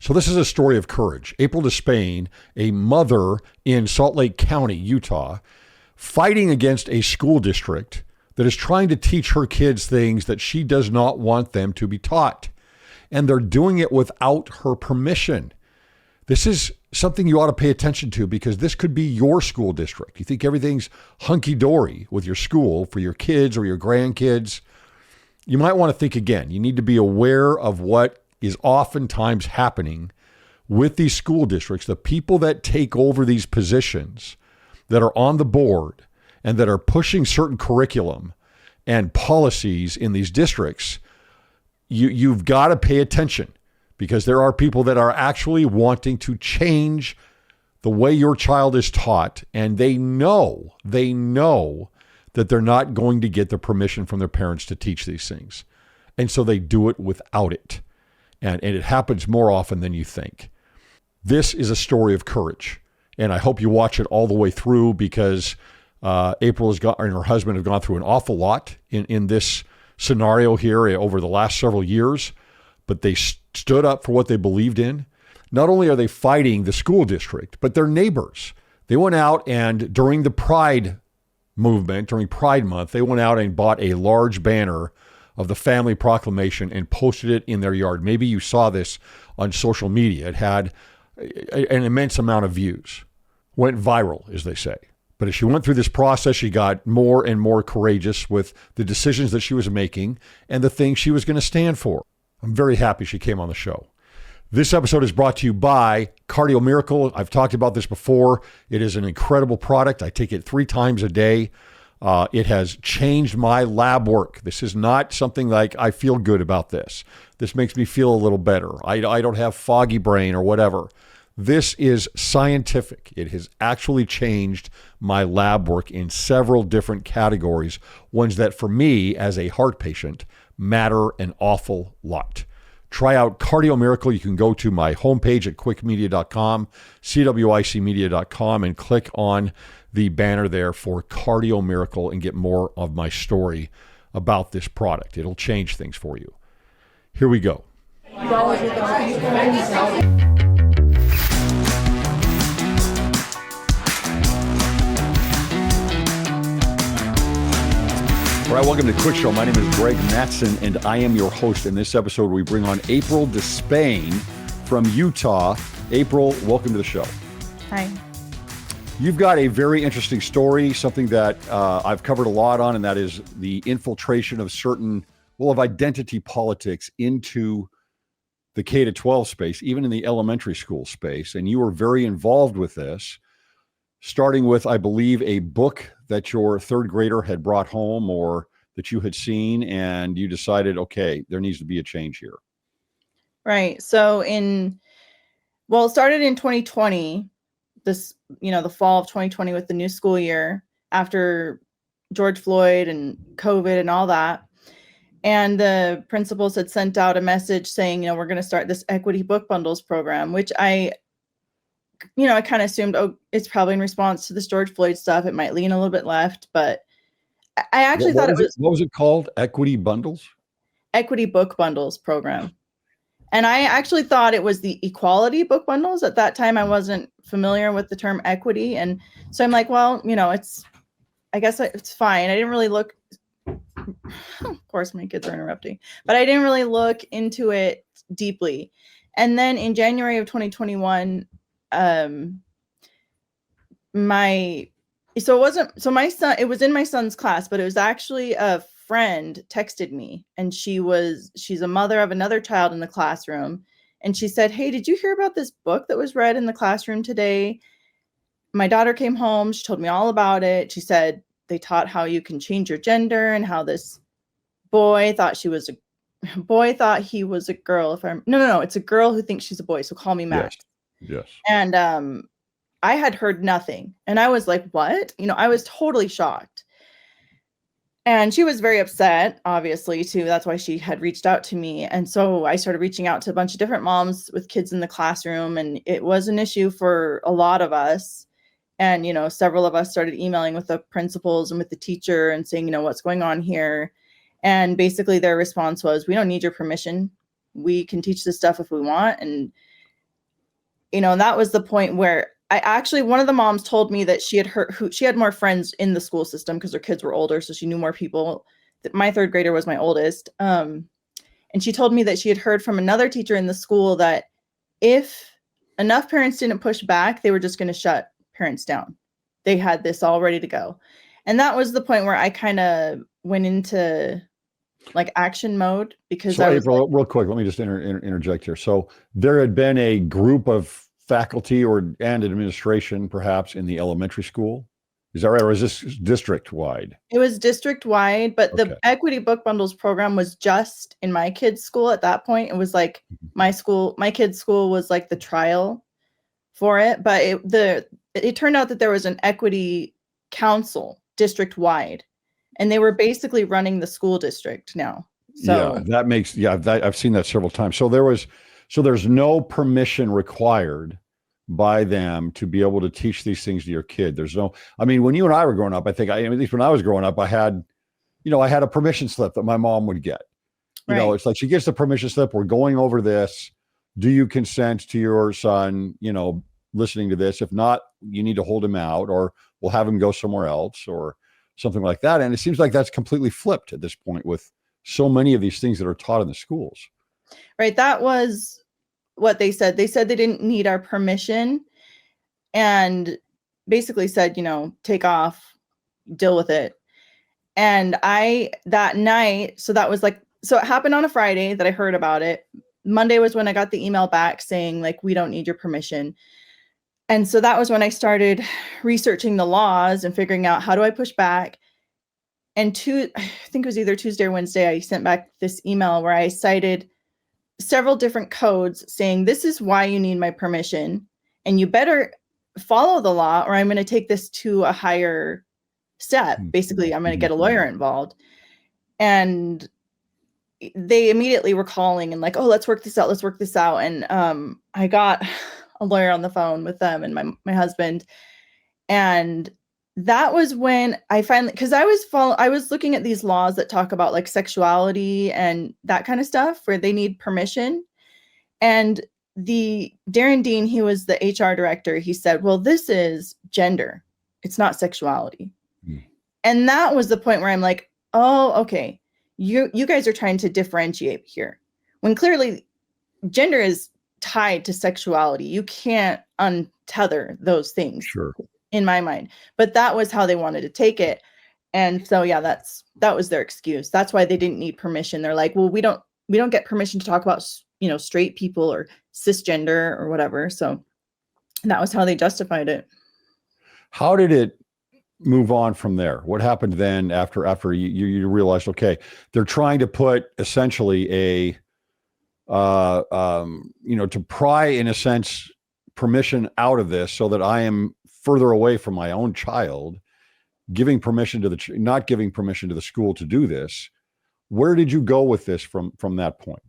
So this is a story of courage. April Despain, a mother in Salt Lake County, Utah, fighting against a school district that is trying to teach her kids things that she does not want them to be taught. And they're doing it without her permission. This is something you ought to pay attention to because this could be your school district. You think everything's hunky-dory with your school for your kids or your grandkids. You might want to think again. You need to be aware of what is oftentimes happening with these school districts. The people that take over these positions that are on the board and that are pushing certain curriculum and policies in these districts, you've got to pay attention because there are people that are actually wanting to change the way your child is taught, and they know that they're not going to get the permission from their parents to teach these things. And so they do it without it. And it happens more often than you think. This is a story of courage. And I hope you watch it all the way through because April and her husband have gone through an awful lot in this scenario here over the last several years. But they stood up for what they believed in. Not only are they fighting the school district, but their neighbors. They went out and during the Pride movement, during Pride Month, they went out and bought a large banner of the family proclamation and posted it in their yard. Maybe you saw this on social media. It had an immense amount of views. Went viral, as they say. But as she went through this process, she got more and more courageous with the decisions that she was making and the things she was going to stand for. I'm very happy she came on the show. This episode is brought to you by Cardio Miracle. I've talked about this before. It is an incredible product. I take it 3 times a day. It has changed my lab work. This is not something like I feel good about this. This makes me feel a little better. I don't have foggy brain or whatever. This is scientific. It has actually changed my lab work in several different categories, ones that for me as a heart patient matter an awful lot. Try out Cardio Miracle. You can go to my homepage at cwicmedia.com, cwicmedia.com, and click on the banner there for Cardio Miracle and get more of my story about this product. It'll change things for you. Here we go. All right, welcome to Cwic Show. My name is Greg Mattson, and I am your host. In this episode, we bring on April Despain from Utah. April, welcome to the show. Hi. You've got a very interesting story, something that I've covered a lot on, and that is the infiltration of of identity politics into the K-12 space, even in the elementary school space. And you were very involved with this, starting with, I believe, a book that your third grader had brought home or that you had seen, and you decided, okay, there needs to be a change here. Right. So it started in 2020, the fall of 2020 with the new school year after George Floyd and COVID and all that. And the principals had sent out a message saying, we're going to start this equity book bundles program, which I kind of assumed, it's probably in response to this George Floyd stuff. It might lean a little bit left, but I actually thought it was. What was it called? Equity bundles? Equity book bundles program. And I actually thought it was the equality book bundles. At that time, I wasn't familiar with the term equity. And so I'm like, well, I guess it's fine. I didn't really look. Of course, my kids are interrupting, but I didn't really look into it deeply. And then in January of 2021, my son, it was in my son's class, but it was actually a friend texted me, and she's a mother of another child in the classroom. And she said, "Hey, did you hear about this book that was read in the classroom today? My daughter came home. She told me all about it. She said they taught how you can change your gender and how this boy thought he was a girl. No, it's a girl who thinks she's a boy. So call me Max." Yes. And I had heard nothing. And I was like, what? I was totally shocked. And she was very upset, obviously, too. That's why she had reached out to me. And so I started reaching out to a bunch of different moms with kids in the classroom. And it was an issue for a lot of us. And, several of us started emailing with the principals and with the teacher and saying, what's going on here. And basically their response was, we don't need your permission. We can teach this stuff if we want. And And that was the point where one of the moms told me that she had more friends in the school system because her kids were older, so she knew more people. My third grader was my oldest. And she told me that she had heard from another teacher in the school that if enough parents didn't push back, they were just going to shut parents down. They had this all ready to go. And that was the point where I kind of went into like action mode because So April, real quick, let me just interject here. So there had been a group of faculty and administration perhaps in the elementary school. Is that right? Or is this district wide? It was district wide, but the Equity Book Bundles program was just in my kids' school at that point. It was like my kids' school was like the trial for it. But it turned out that there was an equity council district wide, and they were basically running the school district now. So I've seen that several times. So there's no permission required by them to be able to teach these things to your kid. When you and I were growing up, I think at least when I was growing up, I had a permission slip that my mom would get. It's like she gets the permission slip. We're going over this. Do you consent to your son, listening to this? If not, you need to hold him out, or we'll have him go somewhere else or something like that. And it seems like that's completely flipped at this point with so many of these things that are taught in the schools. Right. That was what they said. They said they didn't need our permission and basically said, take off, deal with it. And that night, so it happened on a Friday that I heard about it. Monday was when I got the email back saying like, we don't need your permission. And so that was when I started researching the laws and figuring out how do I push back. And I think it was either Tuesday or Wednesday, I sent back this email where I cited several different codes saying, this is why you need my permission and you better follow the law or I'm going to take this to a higher step. Basically, I'm going to get a lawyer involved. And they immediately were calling and like, oh, let's work this out. And I got a lawyer on the phone with them and my husband. And that was when I finally, because I was looking at these laws that talk about like sexuality and that kind of stuff where they need permission. And Darren Dean, he was the HR director, he said, well, this is gender. It's not sexuality. And that was the point where I'm like, oh, okay. You guys are trying to differentiate here when clearly gender is tied to sexuality. You can't untether those things. Sure. In my mind, but that was how they wanted to take it. And so, that was their excuse. That's why they didn't need permission. They're like, well, we don't get permission to talk about, straight people or cisgender or whatever. So that was how they justified it. How did it move on from there? What happened then after you realized, okay, they're trying to put essentially to pry in a sense permission out of this so that I am further away from my own child, giving permission to not giving permission to the school to do this. Where did you go with this from that point?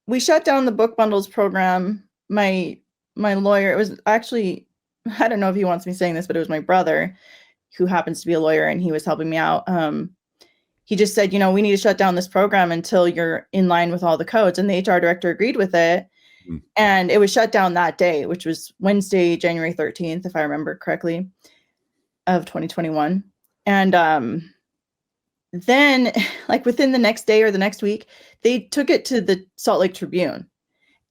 We shut down the book bundles program. My lawyer, it was actually, I don't know if he wants me saying this, but it was my brother who happens to be a lawyer and he was helping me out. He just said, we need to shut down this program until you're in line with all the codes. And the HR director agreed with it. And it was shut down that day, which was Wednesday, January 13th, if I remember correctly, of 2021. And then like within the next day or the next week, they took it to the Salt Lake Tribune.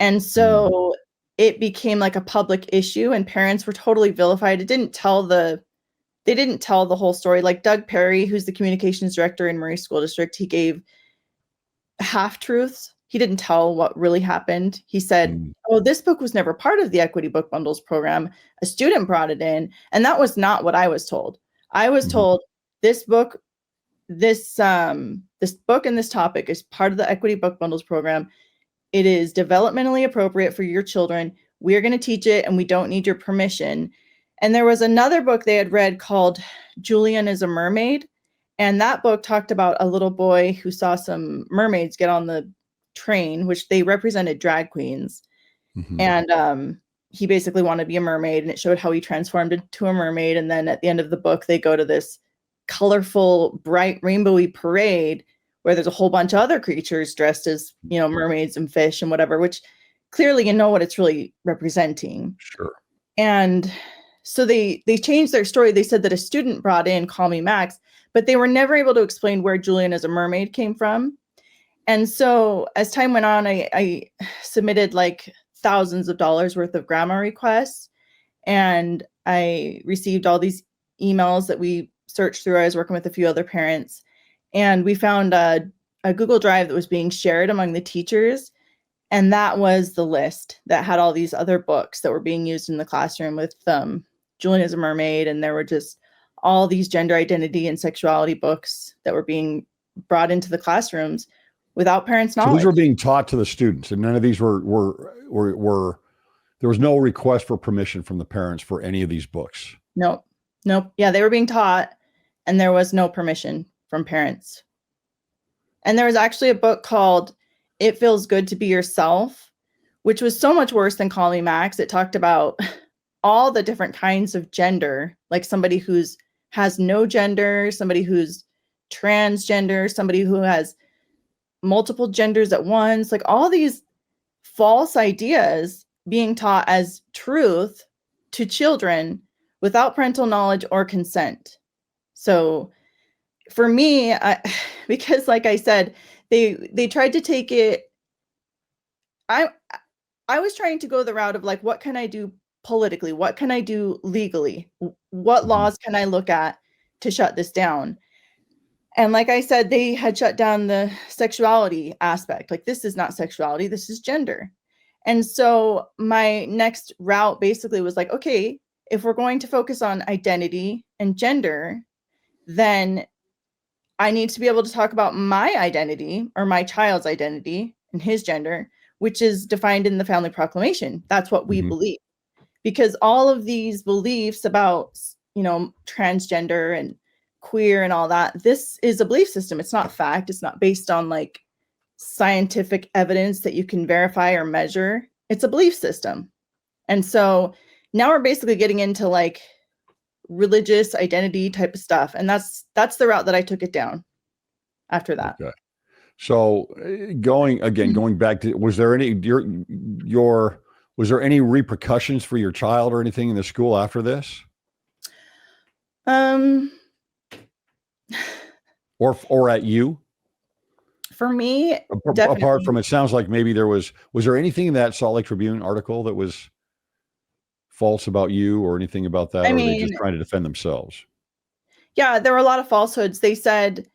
And so it became like a public issue and parents were totally vilified. They didn't tell the whole story. Like Doug Perry, who's the communications director in Murray School District, he gave half-truths. He didn't tell what really happened. He said, oh, this book was never part of the Equity Book Bundles program. A student brought it in. And that was not what I was told. I was told this book and this topic is part of the Equity Book Bundles program. It is developmentally appropriate for your children. We're going to teach it and we don't need your permission. And there was another book they had read called Julian is a Mermaid. And that book talked about a little boy who saw some mermaids get on the train, which they represented drag queens. And he basically wanted to be a mermaid, and it showed how he transformed into a mermaid. And then at the end of the book, they go to this colorful, bright, rainbowy parade where there's a whole bunch of other creatures dressed as, mermaids and fish and whatever, which clearly you know what it's really representing. Sure. And so they changed their story. They said that a student brought in Call Me Max, but they were never able to explain where Julian as a mermaid came from. And so as time went on, I submitted like thousands of dollars worth of grammar requests, and I received all these emails that we searched through. I was working with a few other parents, and we found a Google Drive that was being shared among the teachers. And that was the list that had all these other books that were being used in the classroom with Julian as a Mermaid. And there were just all these gender identity and sexuality books that were being brought into the classrooms without parents' knowledge. So these were being taught to the students, and none of these were there was no request for permission from the parents for any of these books. Nope. Yeah, they were being taught, and there was no permission from parents. And there was actually a book called It Feels Good to Be Yourself, which was so much worse than Call Me Max. It talked about all the different kinds of gender, like somebody who's has no gender, somebody who's transgender, somebody who has multiple genders at once, like all these false ideas being taught as truth to children without parental knowledge or consent. So for me, because like I said, they tried to take it. I was trying to go the route of like, what can I do politically? What can I do legally? What laws can I look at to shut this down? And like I said, they had shut down the sexuality aspect. Like, this is not sexuality, this is gender. And so my next route basically was like, okay, if we're going to focus on identity and gender, then I need to be able to talk about my identity or my child's identity and his gender, which is defined in the Family Proclamation. That's what we believe. Because all of these beliefs about, transgender and queer and all that, this is a belief system. It's not fact. It's not based on like scientific evidence that you can verify or measure. It's a belief system. And so now we're basically getting into like religious identity type of stuff. And that's the route that I took it down after that. Okay. So going back to, was there any, was there any repercussions for your child or anything in the school after this? Or at you? For me, apart from, it sounds like maybe was there anything in that Salt Lake Tribune article that was false about you or anything about that? Or are they just trying to defend themselves? Yeah, there were a lot of falsehoods. They said,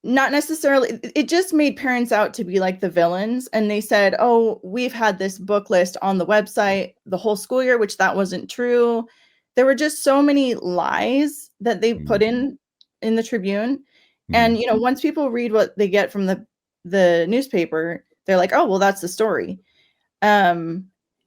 not necessarily, it just made parents out to be like the villains. And they said, oh, we've had this book list on the website the whole school year, which that wasn't true. There were just so many lies that they put in the Tribune. And, once people read what they get from the newspaper, they're like, oh, well, that's the story. And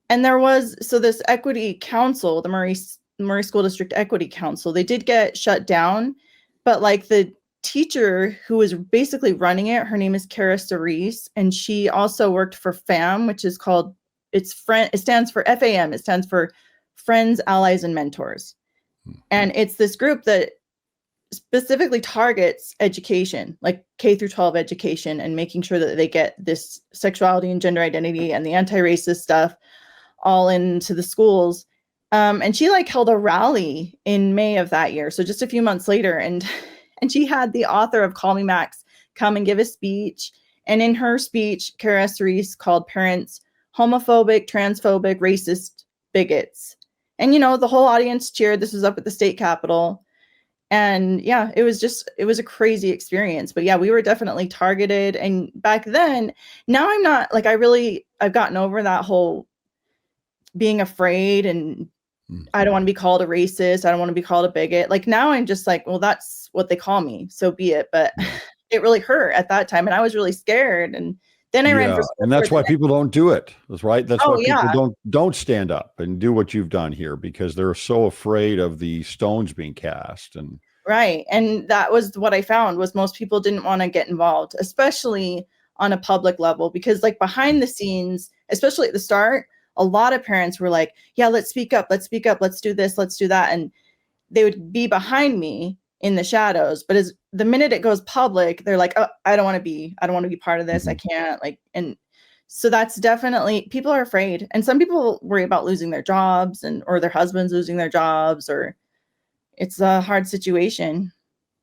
there was, so this equity council, the Murray School District Equity Council, they did get shut down, but like the teacher who was basically running it, her name is Kara Cerise, and she also worked for FAM, which is called, it stands for FAM. It stands for Friends, Allies, and Mentors. And it's this group that specifically targets education, like K through 12 education, and making sure that they get this sexuality and gender identity and the anti-racist stuff all into the schools. And she like held a rally in May of that year. So just a few months later, and she had the author of Call Me Max come and give a speech. And in her speech, Kara Cerise called parents homophobic, transphobic, racist bigots. And, the whole audience cheered. This was up at the state capitol. And yeah, it was a crazy experience. But yeah, we were definitely targeted. And back then, now I'm not like, I've gotten over that whole being afraid, and I don't want to be called a racist. I don't want to be called a bigot. Like now I'm just like, well, that's what they call me, so be it. But it really hurt at that time, and I was really scared. And then I ran for school. And that's why people don't do it. That's right. That's why people don't stand up and do what you've done here, because they're so afraid of the stones being cast. And right. And that was what I found, was most people didn't want to get involved, especially on a public level, because like behind the scenes, especially at the start, a lot of parents were like, yeah, let's speak up. Let's do this. Let's do that. And they would be behind me in the shadows. But as the minute it goes public, they're like, oh, I don't want to be part of this. I can't, like, and So that's definitely, people are afraid. And some people worry about losing their jobs or their husbands losing their jobs, or it's a hard situation.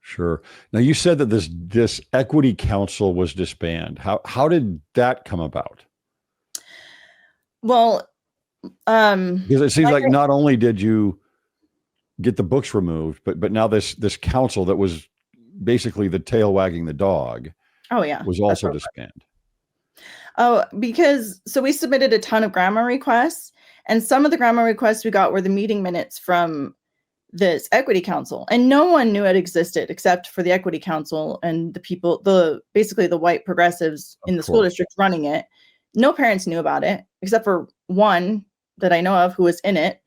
Sure. Now you said that this equity council was disbanded. How did that come about? Well, Because it seems like like not only did you get the books removed, but now this council that was basically the tail wagging the dog oh yeah, was that's also what. disbanded. Oh, because so we submitted a ton of grammar requests, and some of the grammar requests we got were the meeting minutes from this equity council, and no one knew it existed except for the equity council and the people, basically the white progressives in the school district running it. No parents knew about it except for one that I know of who was in it.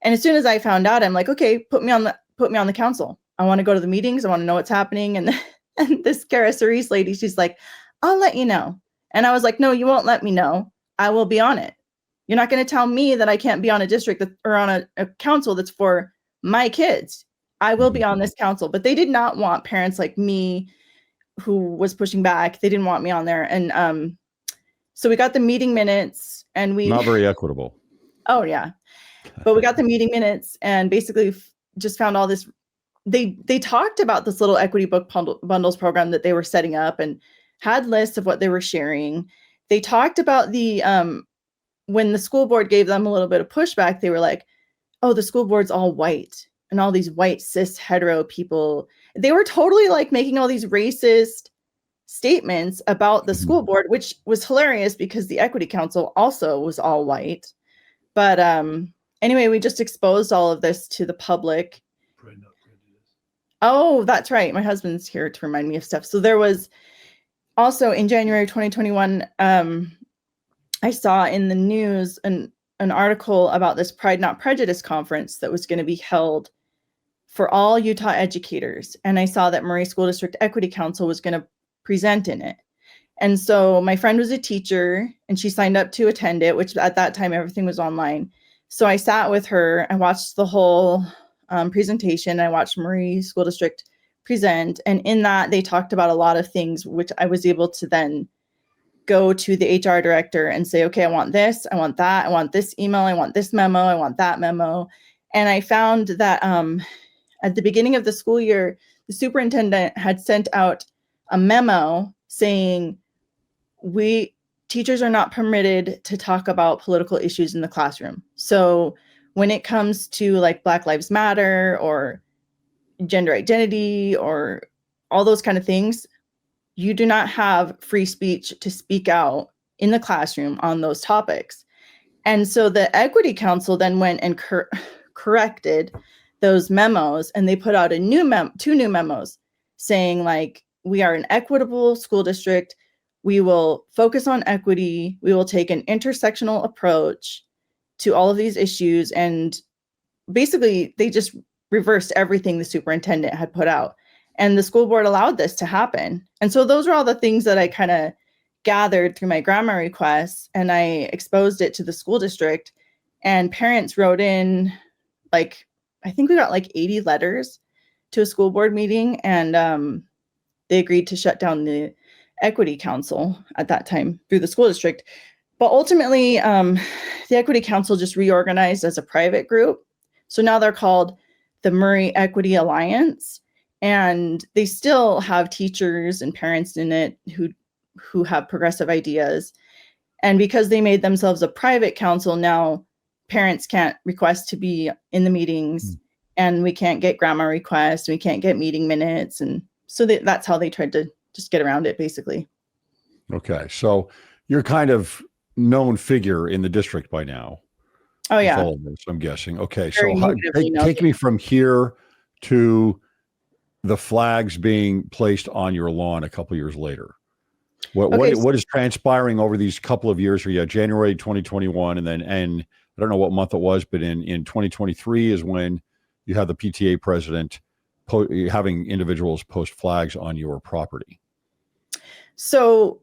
And as soon as I found out, I'm like, okay, put me on the council. I want to go to the meetings. I want to know what's happening. And, and this Cara Cerise lady, she's like, I'll let you know. And I was like, no, you won't let me know. I will be on it. You're not going to tell me that I can't be on a district or on a council that's for my kids. I will be on this council. But they did not want parents like me who was pushing back. They didn't want me on there. And so we got the meeting minutes and we Not very equitable. Oh yeah. But we got the meeting minutes and basically just found all this. They talked about this little equity book bundles program that they were setting up and had lists of what they were sharing. They talked about when the school board gave them a little bit of pushback, they were like, oh, the school board's all white and all these white cis hetero people. They were totally like making all these racist statements about the school board, which was hilarious because the equity council also was all white. But anyway, we just exposed all of this to the public. Oh, that's right. My husband's here to remind me of stuff. So there was also in January 2021, I saw in the news an article about this Pride Not Prejudice conference that was going to be held for all Utah educators. And I saw that Murray School District Equity Council was going to present in it. And so my friend was a teacher and she signed up to attend it, which at that time, everything was online. So I sat with her, I watched the whole presentation. I watched Murray School District present. And in that, they talked about a lot of things, which I was able to then go to the HR director and say, okay, I want this, I want that, I want this email, I want this memo, I want that memo. And I found that at the beginning of the school year, the superintendent had sent out a memo saying, teachers are not permitted to talk about political issues in the classroom. So when it comes to like Black Lives Matter or gender identity or all those kind of things, you do not have free speech to speak out in the classroom on those topics. And so the Equity Council then went and corrected those memos, and they put out two new memos saying like, we are an equitable school district. We will focus on equity. We will take an intersectional approach to all of these issues. And basically, they just reversed everything the superintendent had put out. And the school board allowed this to happen. And so those are all the things that I kind of gathered through my grammar requests, and I exposed it to the school district. And parents wrote in, like, I think we got like 80 letters to a school board meeting, and they agreed to shut down the Equity Council at that time through the school district. But ultimately, the Equity Council just reorganized as a private group. So now they're called the Murray Equity Alliance, and they still have teachers and parents in it who have progressive ideas. And because they made themselves a private council, now parents can't request to be in the meetings, and we can't get grammar requests, we can't get meeting minutes. And so that's how they tried to just get around it, basically. Okay. So you're kind of known figure in the district by now. Oh, yeah. All of this, I'm guessing. Okay. Very So take me from here to the flags being placed on your lawn a couple years later. What is transpiring over these couple of years here? Yeah, January 2021, and I don't know what month it was, but in 2023 is when you have the PTA president having individuals post flags on your property. So,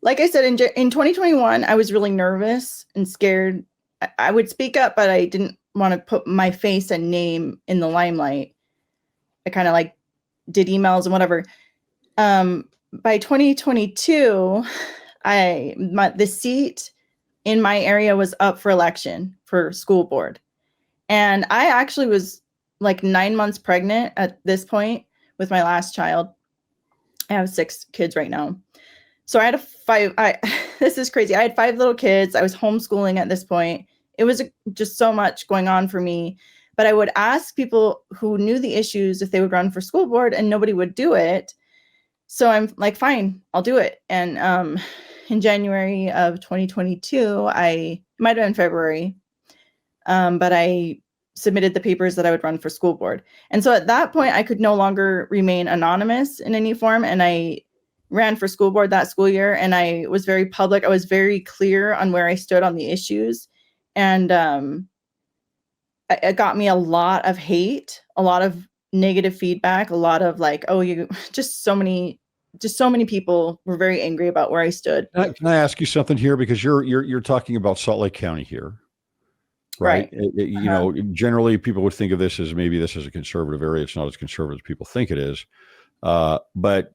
like I said, in 2021, I was really nervous and scared. I would speak up, but I didn't want to put my face and name in the limelight. I kind of like did emails and whatever. By 2022, The seat in my area was up for election for school board. And I actually was like 9 months pregnant at this point with my last child. I have 6 kids right now. So I had this is crazy. I had 5 little kids. I was homeschooling at this point. It was just so much going on for me. But I would ask people who knew the issues if they would run for school board, and nobody would do it. So I'm like, fine, I'll do it. And in January of 2022, it might have been February, but I submitted the papers that I would run for school board. And so at that point, I could no longer remain anonymous in any form. And I ran for school board that school year, and I was very public. I was very clear on where I stood on the issues. And it got me a lot of hate, a lot of negative feedback, a lot of like, oh, just so many people were very angry about where I stood. Can I ask you something here? Because you're talking about Salt Lake County here, right? You know, generally people would think of this as maybe this is a conservative area. It's not as conservative as people think it is. But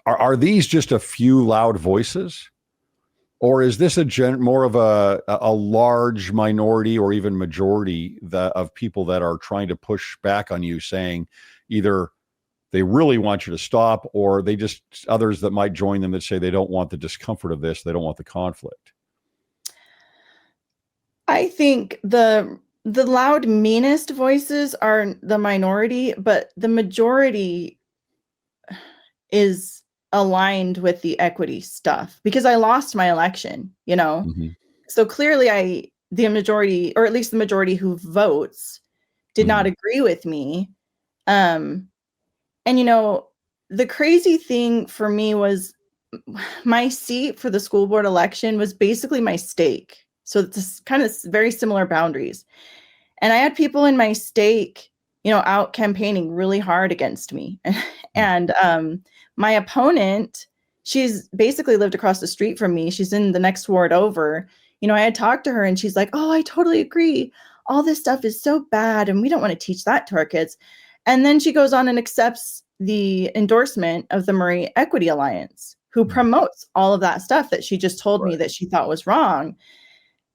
are these just a few loud voices? Or is this more of a large minority or even majority of people that are trying to push back on you, saying either they really want you to stop, or they just others that might join them that say they don't want the discomfort of this, they don't want the conflict? I think the loud, meanest voices are the minority, but the majority is aligned with the equity stuff because I lost my election, you know? Mm-hmm. So clearly the majority, or at least the majority who votes, did not agree with me. And, you know, the crazy thing for me was my seat for the school board election was basically my stake. So it's kind of very similar boundaries. And I had people in my stake, you know, out campaigning really hard against me. And my opponent, she's basically lived across the street from me. She's in the next ward over. You know, I had talked to her and she's like, oh, I totally agree. All this stuff is so bad and we don't want to teach that to our kids. And then she goes on and accepts the endorsement of the Murray Equity Alliance, who promotes all of that stuff that she just told me that she thought was wrong.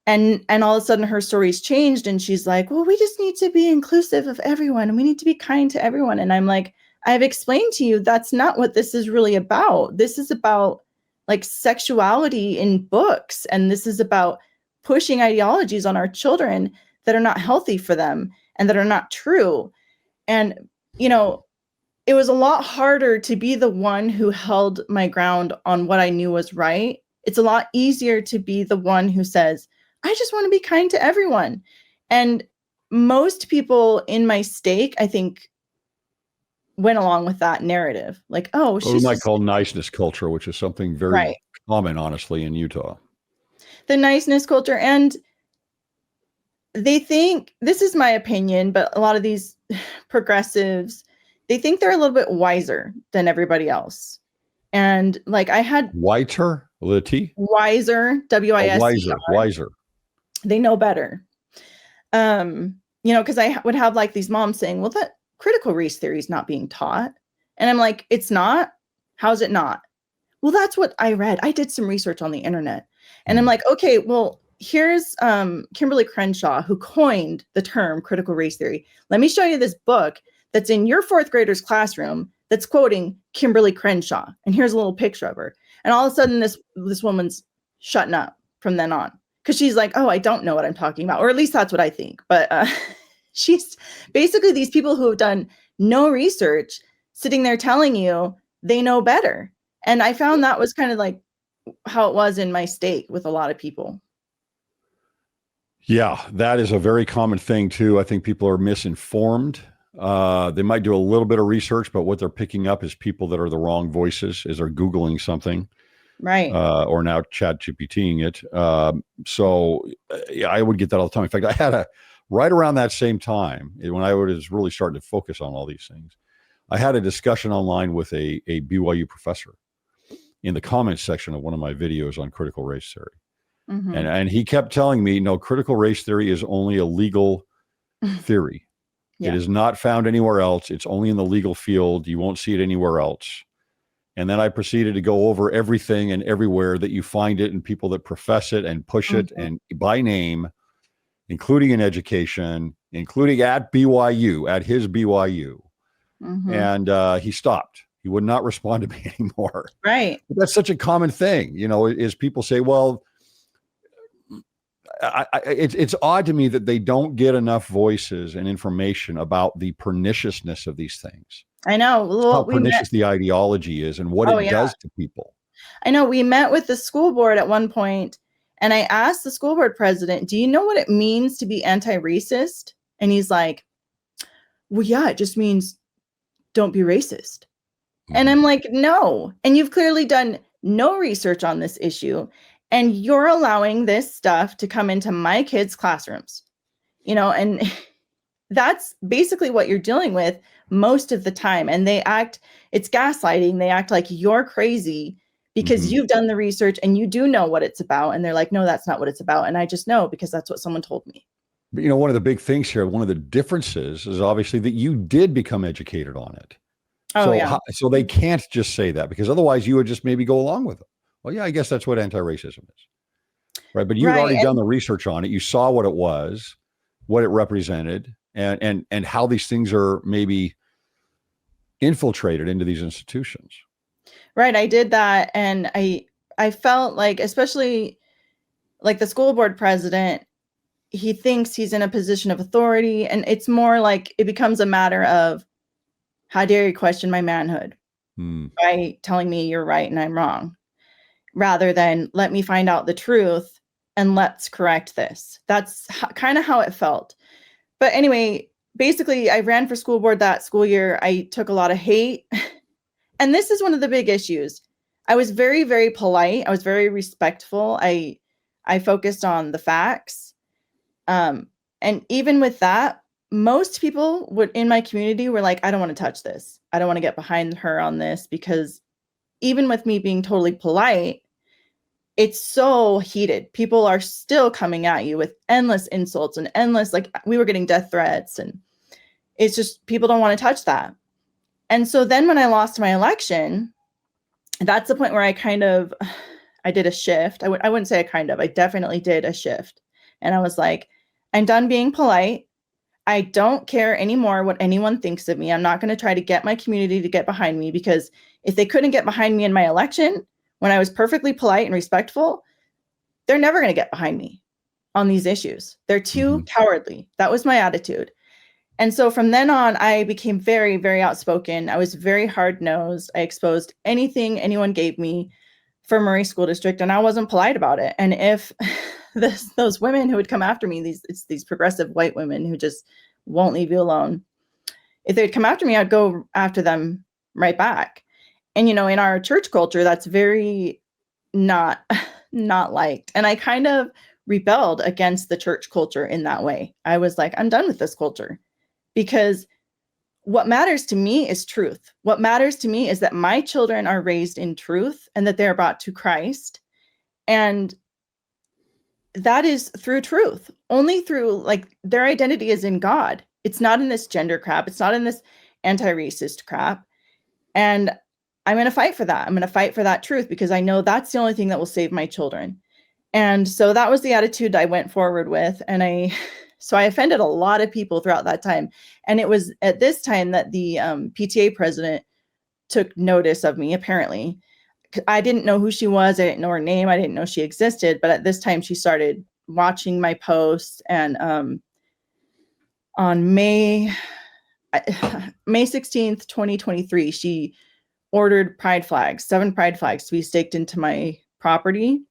And all of a sudden her story's changed and she's like, well, we just need to be inclusive of everyone and we need to be kind to everyone. And I'm like, I've explained to you, that's not what this is really about. This is about like sexuality in books. And this is about pushing ideologies on our children that are not healthy for them and that are not true. And, you know, it was a lot harder to be the one who held my ground on what I knew was right. It's a lot easier to be the one who says, I just want to be kind to everyone. And most people in my stake, I think, went along with that narrative. Like, oh, what we might call niceness culture, which is something very common, honestly, in Utah. The niceness culture. And they think, this is my opinion, but a lot of these progressives, they think they're a little bit wiser than everybody else. And like I had wiser, wiser, W-I-S-E-R. Wiser. They know better. You know, because I would have like these moms saying, well, that critical race theory is not being taught. And I'm like, it's not? How's it not? Well, that's what I read. I did some research on the internet. And I'm like, okay, well, here's Kimberly Crenshaw, who coined the term critical race theory. Let me show you this book that's in your 4th grader's classroom that's quoting Kimberly Crenshaw. And here's a little picture of her. And all of a sudden, this woman's shutting up from then on. Because she's like, oh, I don't know what I'm talking about. Or at least that's what I think. But she's basically these people who have done no research sitting there telling you they know better. And I found that was kind of like how it was in my stake with a lot of people. Yeah, that is a very common thing too. I think people are misinformed. They might do a little bit of research, but what they're picking up is people that are the wrong voices as they're Googling something. Right. Or now chat GPTing it. So I would get that all the time. In fact, I had right around that same time when I was really starting to focus on all these things, I had a discussion online with a BYU professor in the comments section of one of my videos on critical race theory. Mm-hmm. And he kept telling me, no, critical race theory is only a legal theory. Yeah. It is not found anywhere else. It's only in the legal field. You won't see it anywhere else. And then I proceeded to go over everything and everywhere that you find it and people that profess it and push it and by name, including in education, including at BYU, at his BYU. And he stopped. He would not respond to me anymore. Right. But that's such a common thing, is people say, well, it's odd to me that they don't get enough voices and information about the perniciousness of these things. I know. Well, how pernicious the ideology is and what it does to people. I know. We met with the school board at one point, and I asked the school board president, do you know what it means to be anti-racist? And he's like, well, yeah, it just means don't be racist. And I'm like, no. And you've clearly done no research on this issue. And you're allowing this stuff to come into my kids' classrooms, and that's basically what you're dealing with most of the time. And it's gaslighting. They act like you're crazy because you've done the research and you do know what it's about. And they're like, no, that's not what it's about. And I just know because that's what someone told me. But, one of the big things here, one of the differences is obviously that you did become educated on it. So they can't just say that because otherwise you would just maybe go along with it. Well, yeah, I guess that's what anti-racism is. Right. But you'd already done the research on it. You saw what it was, what it represented, and how these things are maybe infiltrated into these institutions. Right. I did that. And I felt like, especially like the school board president, he thinks he's in a position of authority. And it's more like it becomes a matter of, how dare you question my manhood by telling me you're right and I'm wrong, rather than let me find out the truth and let's correct this. That's kind of how it felt. But anyway, basically, I ran for school board that school year. I took a lot of hate. And this is one of the big issues. I was very, very polite. I was very respectful. I focused on the facts. And even with that, most people in my community were like, I don't want to touch this. I don't want to get behind her on this, because even with me being totally polite, it's so heated. People are still coming at you with endless insults and endless, like we were getting death threats, and it's just, people don't want to touch that. And so then when I lost my election, that's the point where I did a shift. I wouldn't say I definitely did a shift. And I was like, I'm done being polite. I don't care anymore what anyone thinks of me. I'm not going to try to get my community to get behind me, because if they couldn't get behind me in my election, when I was perfectly polite and respectful, they're never going to get behind me on these issues. They're too cowardly. That was my attitude. And so from then on, I became very, very outspoken. I was very hard-nosed. I exposed anything anyone gave me for Murray School District, and I wasn't polite about it. And if those women who would come after me, these progressive white women who just won't leave you alone, if they'd come after me, I'd go after them right back. And, in our church culture, that's very not liked. And I kind of rebelled against the church culture in that way. I was like, I'm done with this culture, because what matters to me is truth. What matters to me is that my children are raised in truth and that they're brought to Christ. And that is through truth, only through, like, their identity is in God. It's not in this gender crap. It's not in this anti-racist crap. And I'm going to fight for that. I'm going to fight for that truth, because I know that's the only thing that will save my children. And so that was the attitude I went forward with. And I offended a lot of people throughout that time. And it was at this time that the PTA president took notice of me, apparently. I didn't know who she was. I didn't know her name. I didn't know she existed. But at this time, she started watching my posts. And on May 16th, 2023, she ordered pride flags, 7 pride flags, to be staked into my property.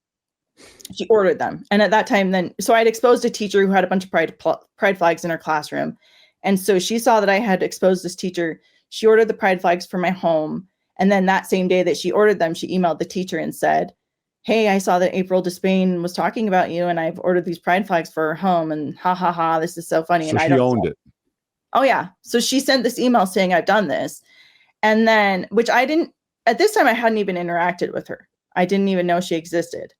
She ordered them. And at that time, so I'd exposed a teacher who had a bunch of pride flags in her classroom. And so she saw that I had exposed this teacher. She ordered the pride flags for my home. And then that same day that she ordered them, she emailed the teacher and said, hey, I saw that April Despain was talking about you, and I've ordered these pride flags for her home, and ha ha ha, this is so funny. So and she owned it. Oh yeah. So she sent this email saying I've done this. And then, which I didn't, at this time, I hadn't even interacted with her. I didn't even know she existed.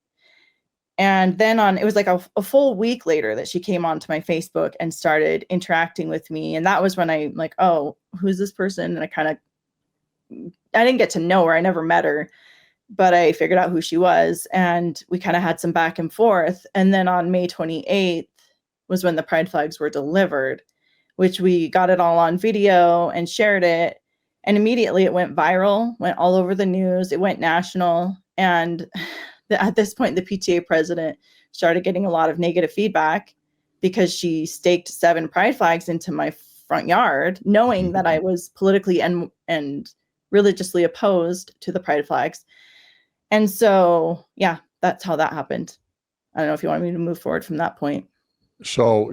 And then it was like a full week later that she came onto my Facebook and started interacting with me. And that was when I'm like, oh, who's this person? And I kind of I didn't get to know her. I never met her, but I figured out who she was, and we kind of had some back and forth. And then on May 28th was when the pride flags were delivered, which we got it all on video and shared it. And immediately it went viral, went all over the news. It went national. And at this point, the PTA president started getting a lot of negative feedback because she staked 7 pride flags into my front yard, knowing that I was politically and religiously opposed to the pride flags. And so, yeah, that's how that happened. I don't know if you want me to move forward from that point. So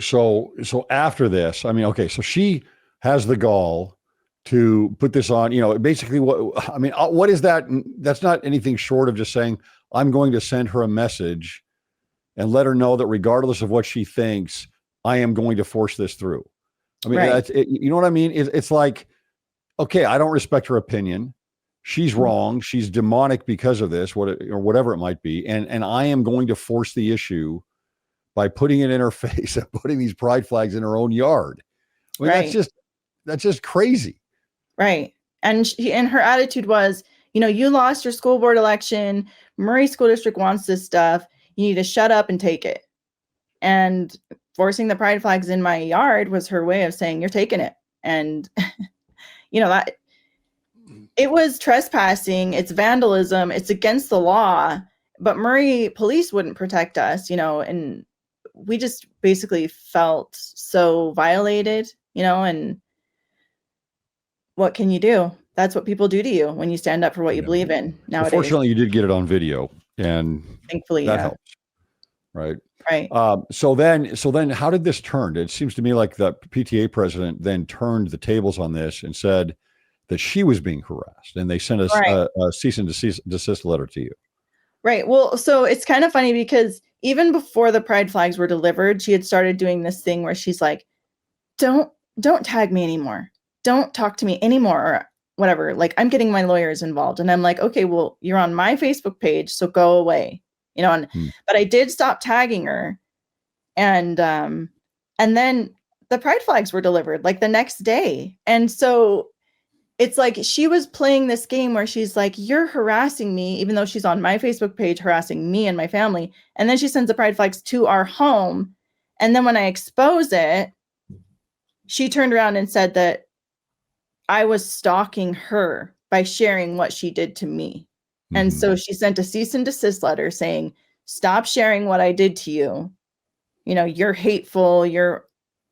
after this, I mean, okay, so she has the gall to put this on, basically what is that? That's not anything short of just saying, I'm going to send her a message and let her know that regardless of what she thinks, I am going to force this through. I mean, right. You know what I mean? It's like, okay, I don't respect her opinion. She's wrong. She's demonic because of this, or whatever it might be. And I am going to force the issue by putting it in her face and putting these pride flags in her own yard. I mean, right. that's just crazy. Right. And her attitude was, you lost your school board election. Murray School District wants this stuff. You need to shut up and take it. And forcing the pride flags in my yard was her way of saying, you're taking it. And, that it was trespassing. It's vandalism. It's against the law. But Murray police wouldn't protect us, and we just basically felt so violated, and what can you do? That's what people do to you when you stand up for what you believe in nowadays. Well, fortunately, you did get it on video, and thankfully that helps. Right. Right. So then how did this turn? It seems to me like the PTA president then turned the tables on this and said that she was being harassed, and they sent a cease and desist letter to you. Right. Well, so it's kind of funny because even before the pride flags were delivered, she had started doing this thing where she's like, don't tag me anymore. Don't talk to me anymore, or whatever. Like, I'm getting my lawyers involved. And I'm like, okay, well, you're on my Facebook page, so go away. But I did stop tagging her. And then the pride flags were delivered like the next day. And so it's like she was playing this game where she's like, you're harassing me, even though she's on my Facebook page harassing me and my family. And then she sends the pride flags to our home. And then when I expose it, she turned around and said that I was stalking her by sharing what she did to me. Mm-hmm. And so she sent a cease and desist letter saying, stop sharing what I did to you. You're hateful. You're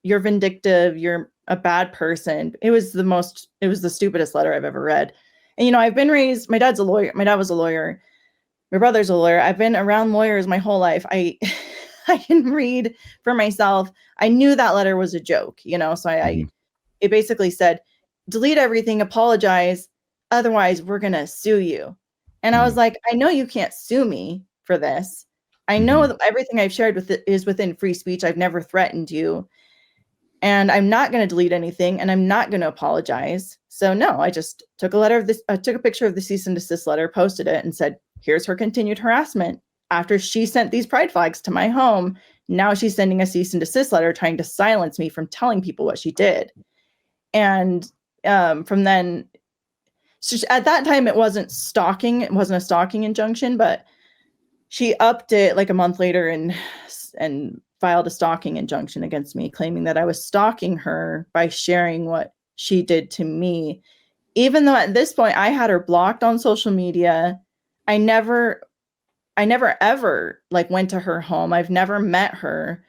vindictive. You're a bad person. It was the stupidest letter I've ever read. And, I've been raised, my dad's a lawyer. My dad was a lawyer. My brother's a lawyer. I've been around lawyers my whole life. I can read for myself. I knew that letter was a joke, so it basically said, delete everything, apologize. Otherwise, we're going to sue you. And I was like, I know you can't sue me for this. I know that everything I've shared with it is within free speech. I've never threatened you. And I'm not going to delete anything, and I'm not going to apologize. So no, I just took a picture of the cease and desist letter, posted it, and said, here's her continued harassment. After she sent these pride flags to my home, now she's sending a cease and desist letter trying to silence me from telling people what she did. And from then, so at that time, it wasn't stalking. It wasn't a stalking injunction, but she upped it like a month later and filed a stalking injunction against me, claiming that I was stalking her by sharing what she did to me. Even though at this point I had her blocked on social media, I never ever went to her home. I've never met her.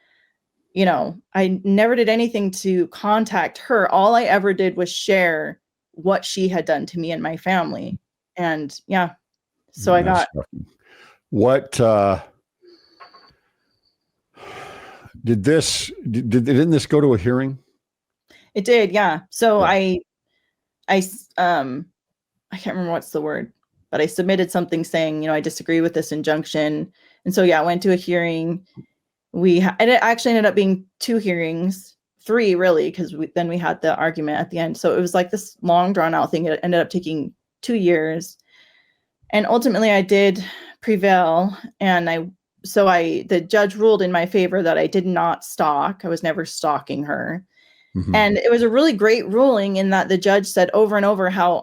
I never did anything to contact her. All I ever did was share what she had done to me and my family. And yeah, so I got. What didn't this go to a hearing? It did, yeah. So yeah. I can't remember what's the word, but I submitted something saying, I disagree with this injunction. And so, yeah, I went to a hearing. And it actually ended up being 2 hearings, 3 really, because then we had the argument at the end. So it was like this long drawn out thing. It ended up taking 2 years. And ultimately I did prevail. And the judge ruled in my favor that I did not stalk. I was never stalking her. Mm-hmm. And it was a really great ruling in that the judge said over and over how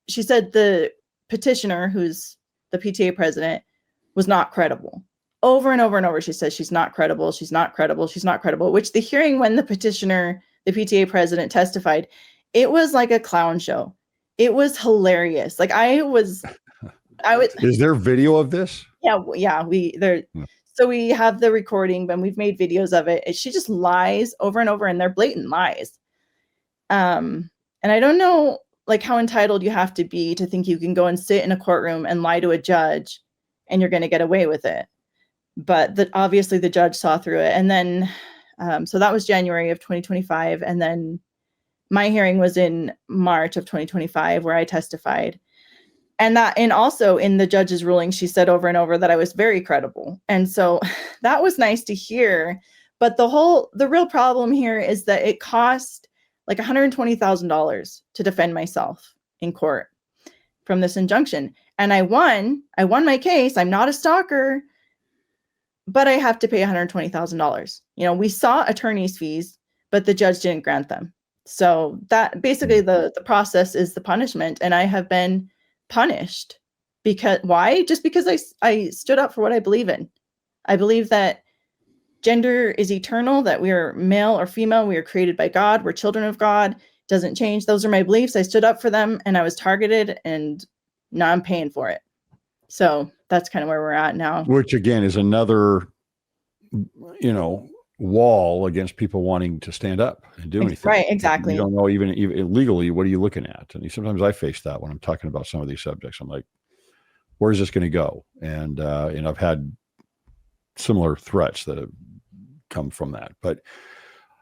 she said the petitioner, who's the PTA president, was not credible. Over and over and over, she says she's not credible, she's not credible, she's not credible, which the hearing when the petitioner, the PTA president, testified, it was like a clown show. It was hilarious. Like I was. Is there video of this? Yeah. So we have the recording, but we've made videos of it. She just lies over and over, and they're blatant lies. And I don't know like how entitled you have to be to think you can go and sit in a courtroom and lie to a judge and you're going to get away with it. But obviously the judge saw through it. And then, so that was January of 2025. And then my hearing was in March of 2025, where I testified. And also in the judge's ruling, she said over and over that I was very credible. And so that was nice to hear. But the real problem here is that it cost like $120,000 to defend myself in court from this injunction. And I won my case. I'm not a stalker, but I have to pay $120,000. We saw attorney's fees, but the judge didn't grant them. So that basically the process is the punishment. And I have been punished. Because why? Just because I stood up for what I believe in. I believe that gender is eternal, that we are male or female, we are created by God, we're children of God, doesn't change. Those are my beliefs. I stood up for them, and I was targeted, and now I'm paying for it. So that's kind of where we're at now. Which again is another, wall against people wanting to stand up and do anything. Right, exactly. You don't know even legally, what are you looking at? And sometimes I face that when I'm talking about some of these subjects. I'm like, where's this going to go? And I've had similar threats that have come from that. But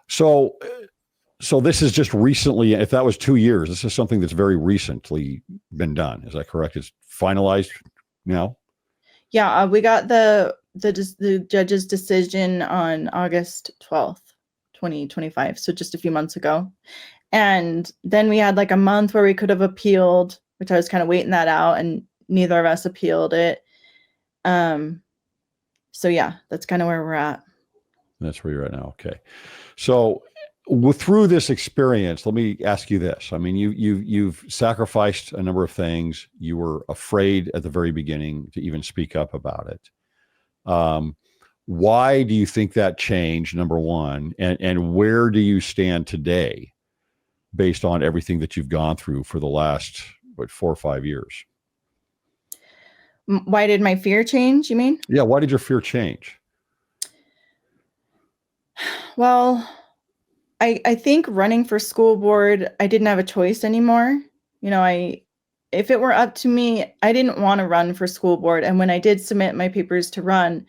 so this is just recently, if that was 2 years, this is something that's very recently been done. Is that correct? It's finalized now? Yeah, we got the judge's decision on August 12th, 2025. So just a few months ago. And then we had like a month where we could have appealed, which I was kind of waiting that out, and neither of us appealed it. So yeah, that's kind of where we're at. That's where you're at now. Okay. So through this experience, let me ask you this. I mean, you've sacrificed a number of things. You were afraid at the very beginning to even speak up about it. Why do you think that changed, number one? And where do you stand today based on everything that you've gone through for the last, 4 or 5 years? Why did my fear change, you mean? Yeah. Why did your fear change? Well, I think running for school board, I didn't have a choice anymore. If it were up to me, I didn't want to run for school board. And when I did submit my papers to run,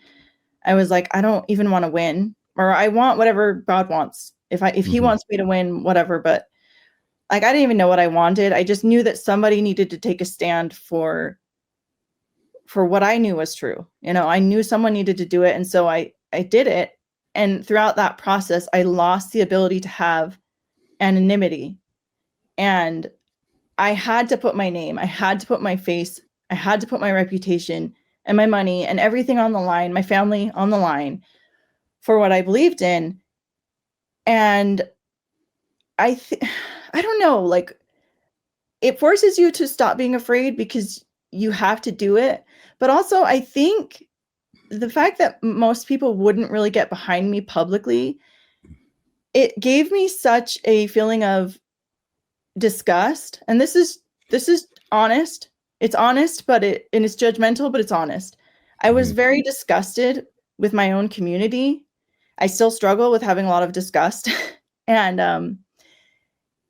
I was like, I don't even want to win, or I want whatever God wants. If he wants me to win, whatever. But like, I didn't even know what I wanted. I just knew that somebody needed to take a stand for what I knew was true. I knew someone needed to do it. And so I did it. And throughout that process, I lost the ability to have anonymity. And I had to put my name, I had to put my face, I had to put my reputation and my money and everything on the line, my family on the line for what I believed in. And I don't know, like, it forces you to stop being afraid because you have to do it. But also, I think the fact that most people wouldn't really get behind me publicly, it gave me such a feeling of disgust. And this is honest. It's honest, but it's judgmental, but it's honest. I was very disgusted with my own community. I still struggle with having a lot of disgust. And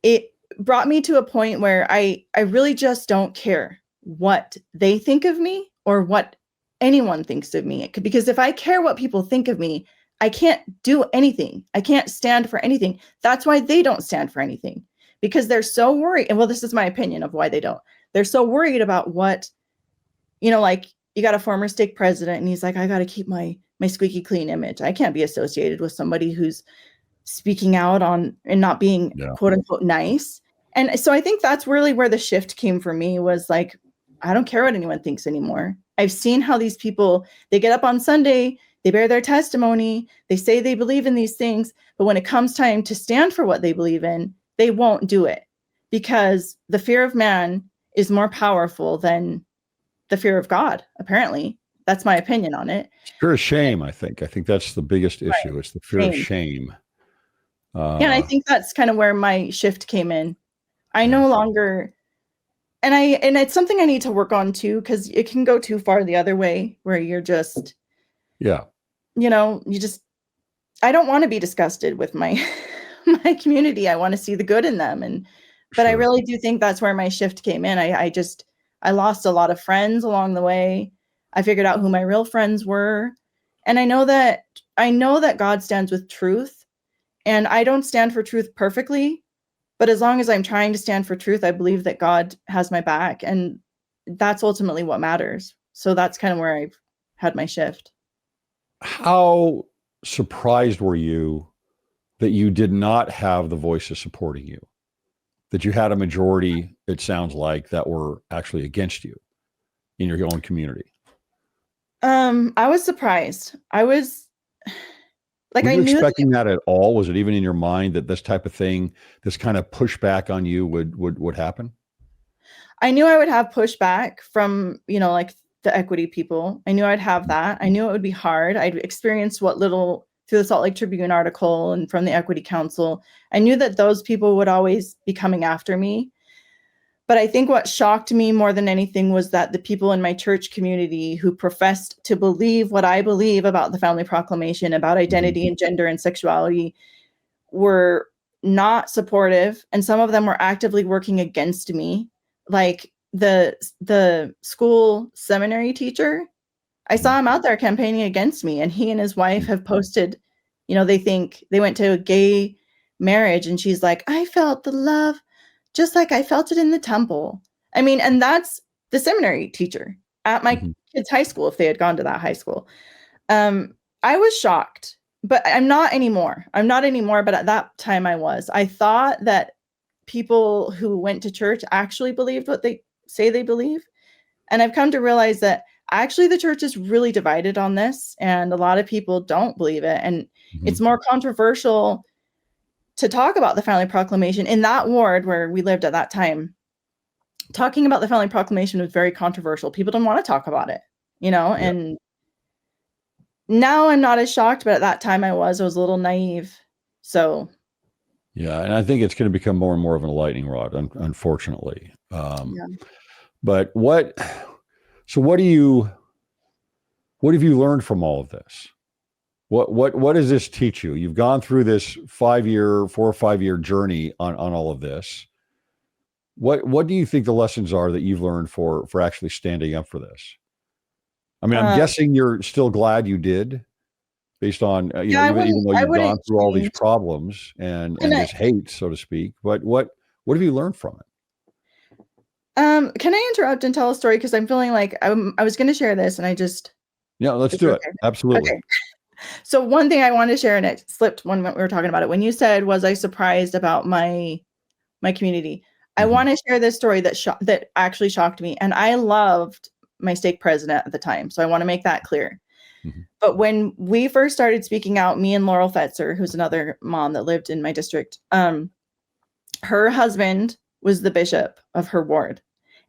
it brought me to a point where I really just don't care what they think of me or what anyone thinks of me. Because if I care what people think of me, I can't do anything. I can't stand for anything. That's why they don't stand for anything, because they're so worried. And well, this is my opinion of why they don't. They're so worried about what, like you got a former stake president and he's like, I got to keep my squeaky clean image. I can't be associated with somebody who's speaking out on and not being quote unquote nice. And so I think that's really where the shift came for me, was like, I don't care what anyone thinks anymore. I've seen how these people, they get up on Sunday, they bear their testimony, they say they believe in these things, but when it comes time to stand for what they believe in, they won't do it, because the fear of man is more powerful than the fear of God, apparently. That's my opinion on it. Fear of shame, I think. I think that's the biggest Right. issue. It's the fear of shame. Yeah, and I think that's kind of where my shift came in. I Yeah. no longer, and it's something I need to work on too, because it can go too far the other way where you're just, Yeah. I don't want to be disgusted with my my community. I want to see the good in them. But I Sure. really do think that's where my shift came in. I lost a lot of friends along the way. I figured out who my real friends were. And I know that God stands with truth, and I don't stand for truth perfectly, but as long as I'm trying to stand for truth, I believe that God has my back, and that's ultimately what matters. So that's kind of where I've had my shift. How surprised were you that you did not have the voices supporting you? That you had a majority, it sounds like, that were actually against you in your own community? I was surprised. I was like, Were I you knew expecting that at all? Was it even in your mind that this type of thing, this kind of pushback on you would happen? I knew I would have pushback from, like the equity people. I knew I'd have that. I knew it would be hard. I'd experienced what little through the Salt Lake Tribune article and from the Equity Council. I knew that those people would always be coming after me. But I think what shocked me more than anything was that the people in my church community who professed to believe what I believe about the family proclamation, about identity and gender and sexuality, were not supportive. And some of them were actively working against me. Like the school seminary teacher, I saw him out there campaigning against me, and he and his wife have posted, they think they went to a gay marriage, and she's like, I felt the love just like I felt it in the temple. I mean, and that's the seminary teacher at my kids' high school, if they had gone to that high school. I was shocked, but I'm not anymore. But at that time I was. I thought that people who went to church actually believed what they say they believe. And I've come to realize that actually the church is really divided on this, and a lot of people don't believe it. And it's more controversial to talk about the family proclamation in that ward where we lived at that time. Talking about the family proclamation was very controversial. People didn't want to talk about it, and now I'm not as shocked, but at that time I was a little naive. So. Yeah. And I think it's going to become more and more of a lightning rod, unfortunately. But what have you learned from all of this? What does this teach you? You've gone through this 4 or 5 year journey on all of this. What do you think the lessons are that you've learned for actually standing up for this? I mean, I'm guessing you're still glad you did, based on even though you've gone through all these problems and this hate, so to speak. But what have you learned from it? Can I interrupt and tell a story? Because I'm feeling like I was going to share this, and I just. Yeah, let's do it. Absolutely. Okay. So one thing I wanted to share, and it slipped when we were talking about it, when you said, was I surprised about my community? I want to share this story that actually shocked me. And I loved my stake president at the time. So I want to make that clear. But when we first started speaking out, me and Laurel Fetzer, who's another mom that lived in my district, her husband was the bishop of her ward.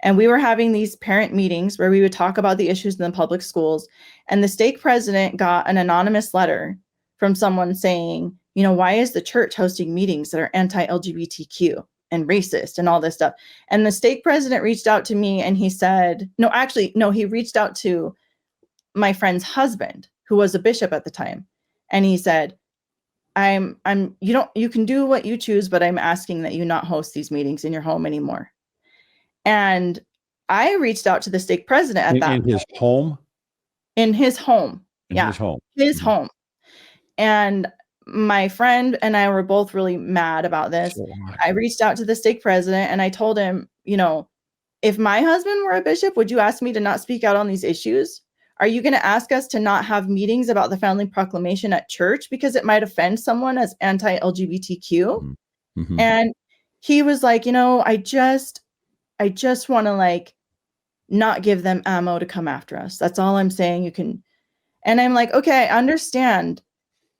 And we were having these parent meetings where we would talk about the issues in the public schools. And the stake president got an anonymous letter from someone saying, why is the church hosting meetings that are anti-LGBTQ and racist and all this stuff? And the stake president reached out to me, and he said, he reached out to my friend's husband, who was a bishop at the time. And he said, you can do what you choose, but I'm asking that you not host these meetings in your home anymore. And I reached out to the stake president at that in his home. In his home. His home. And my friend and I were both really mad about this. I reached out to the stake president, and I told him, if my husband were a bishop, would you ask me to not speak out on these issues? Are you going to ask us to not have meetings about the family proclamation at church because it might offend someone as anti-LGBTQ? And he was like, I just want to not give them ammo to come after us. That's all I'm saying. You can. And I'm like, okay, I understand.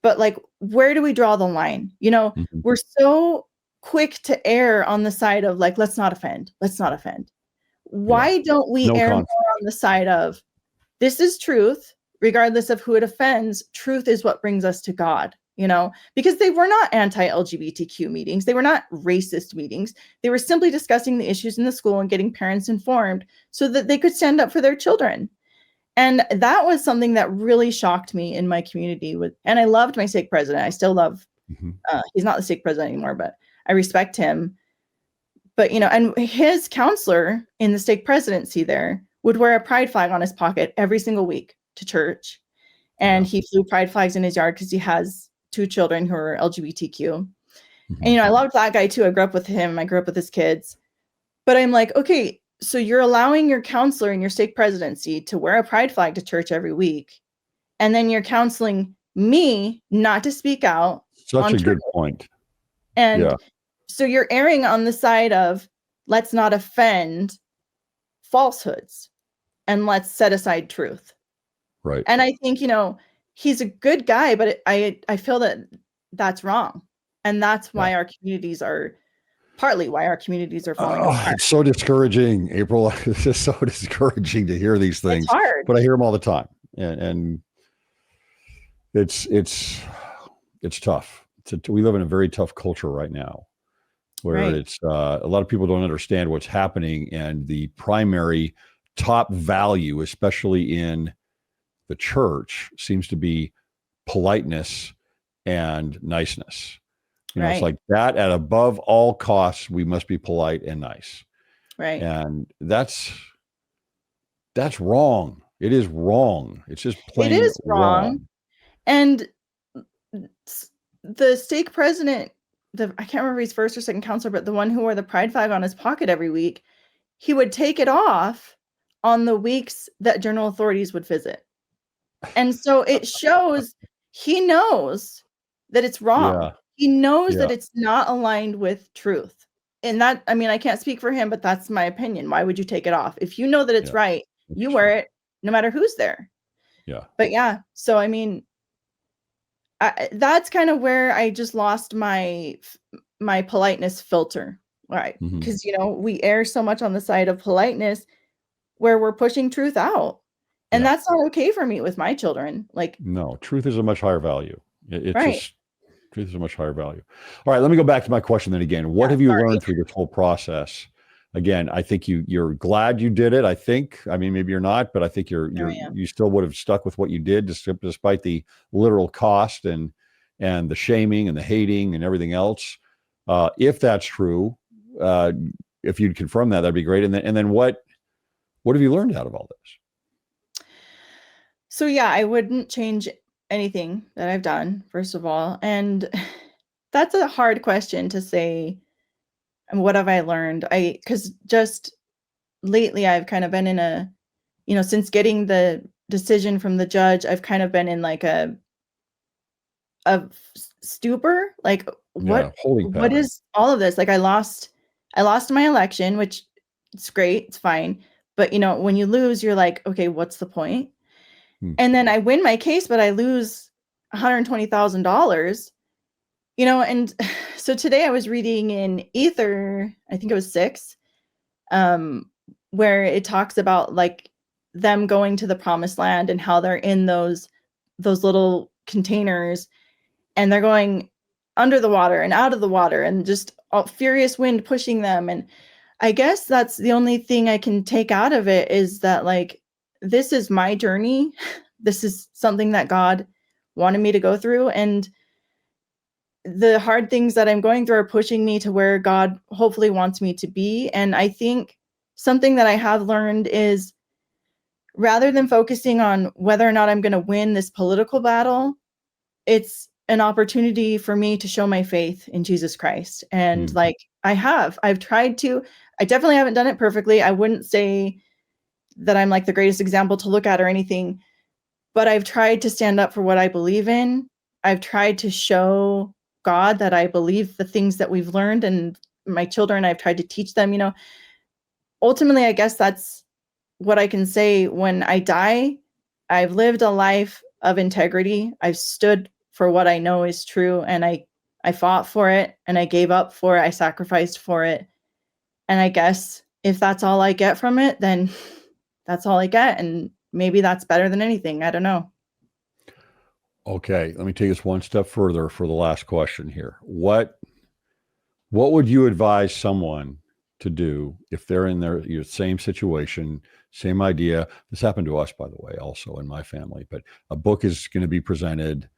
But where do we draw the line? We're so quick to err on the side of let's not offend. Why don't we No err more conflict. on the side of this is truth, regardless of who it offends? Truth is what brings us to God, because they were not anti-LGBTQ meetings. They were not racist meetings. They were simply discussing the issues in the school and getting parents informed so that they could stand up for their children. And that was something that really shocked me in my community and I loved my stake president. I still love, he's not the stake president anymore, but I respect him. But, and his counselor in the stake presidency there would wear a pride flag on his pocket every single week to church. And he flew pride flags in his yard because he has 2 children who are LGBTQ. And, I loved that guy too. I grew up with him. I grew up with his kids. But I'm like, okay, so you're allowing your counselor in your stake presidency to wear a pride flag to church every week. And then you're counseling me not to speak out. Such a good point. And so you're erring on the side of let's not offend falsehoods and let's set aside truth. Right. And I think, he's a good guy, but I feel that that's wrong. And that's why our communities are partly why our communities are falling apart. It's so discouraging, April. It's just so discouraging to hear these things. It's hard. But I hear them all the time. And it's tough. We live in a very tough culture right now where it's a lot of people don't understand what's happening, and the primary top value, especially in the church, seems to be politeness and niceness. It's like that at above all costs, we must be polite and nice. Right. And that's wrong. It is wrong. It's just plain it is wrong. And the stake president, I can't remember his first or second counselor, but the one who wore the pride flag on his pocket every week, he would take it off on the weeks that general authorities would visit. And so it shows he knows that it's wrong. Yeah. He knows that it's not aligned with truth. And that, I can't speak for him, but that's my opinion. Why would you take it off? If you know that it's right, you wear it no matter who's there. Yeah. But so that's kind of where I just lost my politeness filter, right? Because we err so much on the side of politeness where we're pushing truth out, and that's not okay for me with my children. No, truth is a much higher value. Truth is a much higher value. All right, let me go back to my question then again. What have you learned through this whole process? Again, I think you're glad you did it. I think, maybe you're not, but I think you still would have stuck with what you did despite the literal cost and the shaming and the hating and everything else. If that's true, if you'd confirm that, that'd be great. And then what have you learned out of all this? So I wouldn't change anything that I've done, first of all. And that's a hard question to say. And what have I learned? Because just lately I've kind of been in a, since getting the decision from the judge, I've kind of been in like a stupor. Like what is all of this? Like I lost my election, which it's great. It's fine. But when you lose, you're like, okay, what's the point? And then I win my case, but I lose $120,000, and so today I was reading in Ether, I think it was 6, where it talks about like them going to the promised land and how they're in those little containers and they're going under the water and out of the water and just furious wind pushing them. And I guess that's the only thing I can take out of it is that like, this is my journey. This is something that God wanted me to go through. And the hard things that I'm going through are pushing me to where God hopefully wants me to be. And I think something that I have learned is rather than focusing on whether or not I'm going to win this political battle, it's an opportunity for me to show my faith in Jesus Christ. And like I've tried to, I definitely haven't done it perfectly. I wouldn't say that I'm like the greatest example to look at or anything, but I've tried to stand up for what I believe in. I've tried to show God that I believe the things that we've learned, and my children, I've tried to teach them, ultimately, I guess that's what I can say. When I die, I've lived a life of integrity. I've stood for what I know is true, and I fought for it, and I gave up for it. I sacrificed for it. And I guess if that's all I get from it, then that's all I get. And maybe that's better than anything. I don't know. Okay, let me take this one step further for the last question here. What would you advise someone to do if they're in your same situation, same idea? This happened to us, by the way, also in my family. But a book is going to be presented,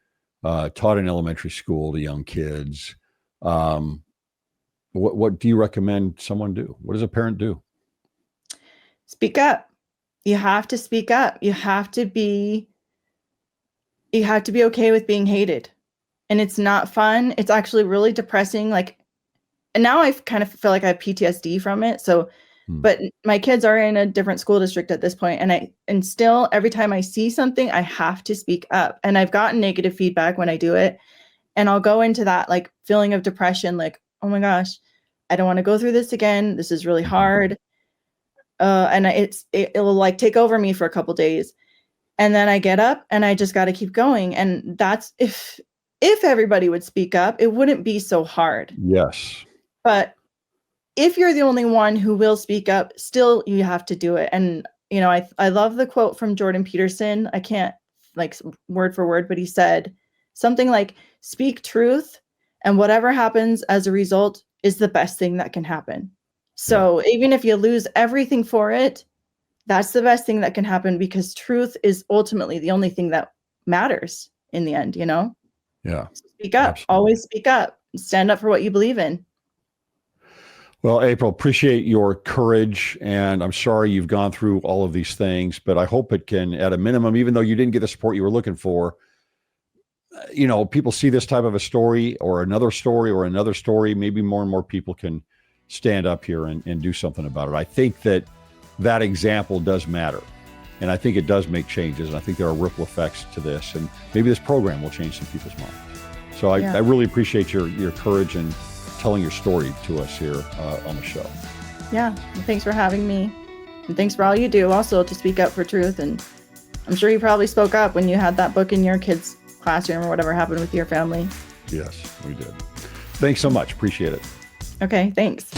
taught in elementary school to young kids. What do you recommend someone do? What does a parent do? Speak up. You have to speak up. You have to be okay with being hated. And it's not fun. It's actually really depressing. Like, and now I kind of feel like I have PTSD from it. So, but my kids are in a different school district at this point, and still every time I see something, I have to speak up. And I've gotten negative feedback when I do it, and I'll go into that like feeling of depression, like, oh my gosh, I don't want to go through this again. This is really hard. And it'll like take over me for a couple days. And then I get up and I just got to keep going. And that's if everybody would speak up, it wouldn't be so hard. Yes. But if you're the only one who will speak up, still you have to do it. And, you know, I love the quote from Jordan Peterson. I can't like word for word, but he said something like, speak truth, and whatever happens as a result is the best thing that can happen. So even if you lose everything for it, that's the best thing that can happen, because truth is ultimately the only thing that matters in the end, you know? Yeah. Speak up. Absolutely. Always speak up. Stand up for what you believe in. Well, April, appreciate your courage, and I'm sorry you've gone through all of these things, but I hope it can, at a minimum, even though you didn't get the support you were looking for, you know, people see this type of a story or another story, maybe more and more people can stand up here and do something about it. I think that example does matter, and I think it does make changes, and I think there are ripple effects to this, and maybe this program will change some people's minds. So I really appreciate your courage and telling your story to us here on the show. Yeah, thanks for having me, and thanks for all you do also to speak up for truth. And I'm sure you probably spoke up when you had that book in your kids' classroom or whatever happened with your family. Yes, we did. Thanks so much. Appreciate it. Okay, thanks.